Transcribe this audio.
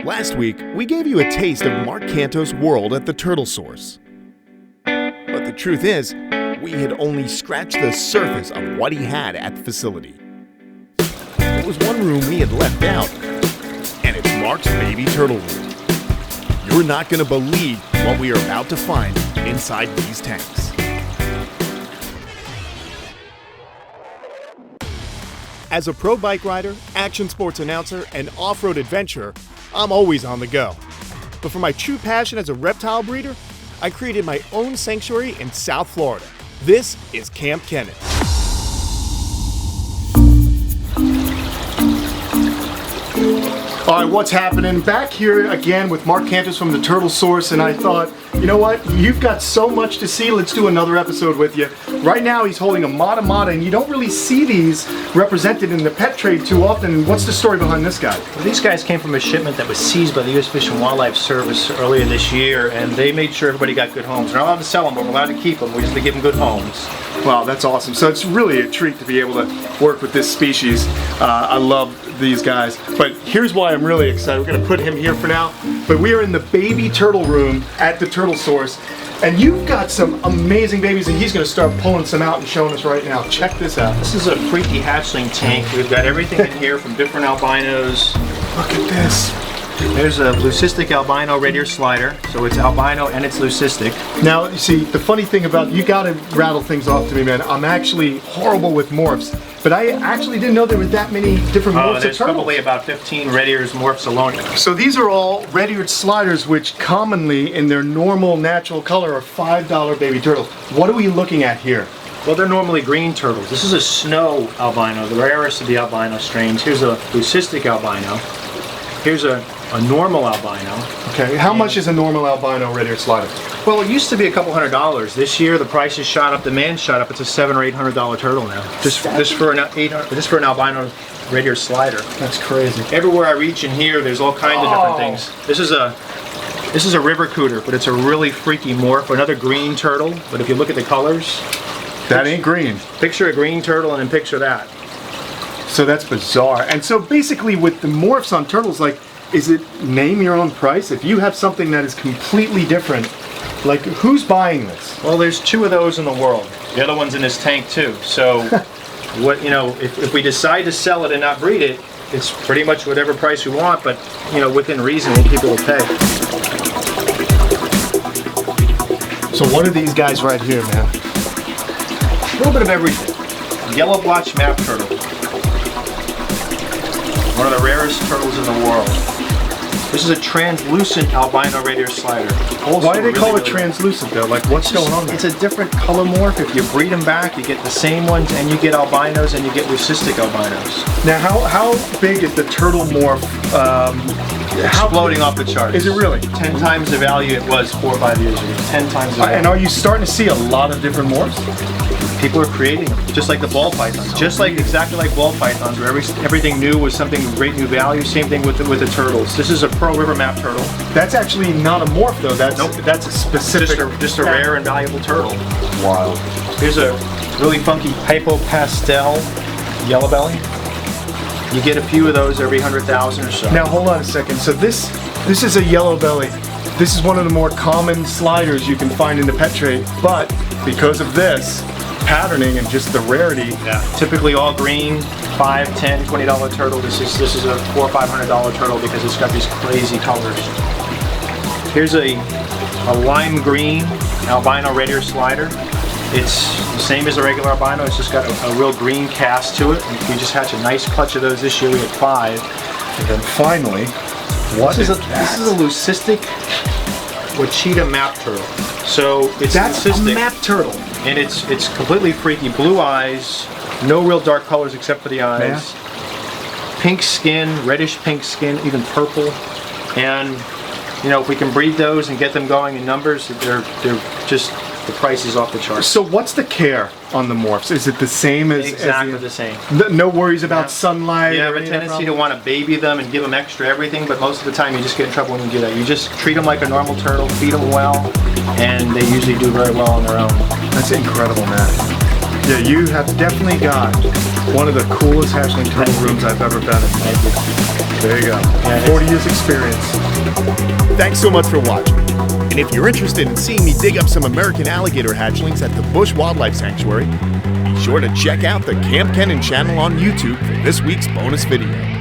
Last week, we gave you a taste of Marc Cantos' world at the Turtle Source. But the truth is, we had only scratched the surface of what he had at the facility. There was one room we had left out, and it's Marc's baby turtle room. You're not going to believe what we are about to find inside these tanks. As a pro bike rider, action sports announcer, and off-road adventurer, I'm always on the go. But for my true passion as a reptile breeder, I created my own sanctuary in South Florida. This is Kamp Kenan. All right, what's happening? Back here again with Marc Cantos from the Turtle Source, and I thought, you know what? You've got so much to see. Let's do another episode with you. Right now, he's holding a mata, and you don't really see these represented in the pet trade too often. What's the story behind this guy? Well, these guys came from a shipment that was seized by the U.S. Fish and Wildlife Service earlier this year, and they made sure everybody got good homes. We're not allowed to sell them, but we're allowed to keep them. We just give them good homes. Wow, that's awesome. So it's really a treat to be able to work with this species. I love these guys. But here's why I'm really excited. We're going to put him here for now. But we are in the baby turtle room at the Turtle Source. And you've got some amazing babies, and he's going to start pulling some out and showing us right now. Check this out. This is a freaky hatchling tank. We've got everything in here from different albinos. Look at this. There's a leucistic albino red ear slider, so it's albino and it's leucistic. Now, you see, the funny thing about, you gotta rattle things off to me, man. I'm actually horrible with morphs, but I actually didn't know there were that many different morphs of There's turtles. probably about 15 red ears morphs alone. So these are all red-eared sliders, which commonly, in their normal, natural color, are $5 baby turtles. What are we looking at here? Well, they're normally green turtles. This is a snow albino, the rarest of the albino strains. Here's a leucistic albino. Here's a normal albino. Okay, how much is a normal albino red-eared slider? Well, it used to be a couple $100. This year, the price has shot up, demand shot up. It's a $700 or $800 turtle now. Just for an albino red-eared slider. That's crazy. Everywhere I reach in here, there's all kinds of different things. This is a river cooter, but it's a really freaky morph. Another green turtle, but if you look at the colors, that ain't green. Picture a green turtle and then picture that. So that's bizarre. And so basically, with the morphs on turtles, like, is it name your own price? If you have something that is completely different, like, who's buying this? Well, there's 2 of those in the world. The other one's in this tank too. So, if we decide to sell it and not breed it, it's pretty much whatever price we want, but within reason, what people will pay. So what are these guys right here, man? A little bit of everything. Yellow blotch map turtle. One of the rarest turtles in the world. This is a translucent albino red ear slider. Why do they call it translucent though? Like, what's going on there? It's a different color morph. If you breed them back, you get the same ones, and you get albinos, and you get leucistic albinos. Now, how big is the turtle morph? Exploding off the charts. Is it really? 10 times the value it was 4 or 5 years ago. 10 times the value. And are you starting to see a lot of different morphs? People are creating them, just like the ball pythons. Exactly like ball pythons, where everything new was something great new value. Same thing with the turtles. This is a Pro river map turtle. That's actually not a morph though. That's a specific. Just a rare and valuable turtle. Wow. Here's a really funky hypo pastel yellow belly. You get a few of those every 100,000 or so. Now hold on a second. So this is a yellow belly. This is one of the more common sliders you can find in the pet trade, but because of this patterning and just the rarity, typically all green, $5, $10, $20 turtle. This is a $400 or $500 turtle because it's got these crazy colors. Here's a lime green albino red ear slider. It's the same as a regular albino. It's just got a real green cast to it. We just hatched a nice clutch of those this year. We had 5. And then finally, this is a leucistic Wachita map turtle. So that's leucistic, a map turtle. and it's completely freaky. Blue eyes, no real dark colors except for the eyes. Pink skin, reddish pink skin, even purple. And if we can breed those and get them going in numbers, they're just, the price is off the charts. So what's the care on the morphs? Is it the same as exactly the same? No worries about sunlight? You have a tendency to want to baby them and give them extra everything, but most of the time you just get in trouble when you do that. You just treat them like a normal turtle, feed them well, and they usually do very well on their own. That's incredible, man. Yeah, you have definitely got one of the coolest hatchling turtle rooms I've ever been in. Thank you. There you go. Yeah, 40 years experience. Thanks so much for watching. And if you're interested in seeing me dig up some American alligator hatchlings at the Bush Wildlife Sanctuary, be sure to check out the Kamp Kenan channel on YouTube for this week's bonus video.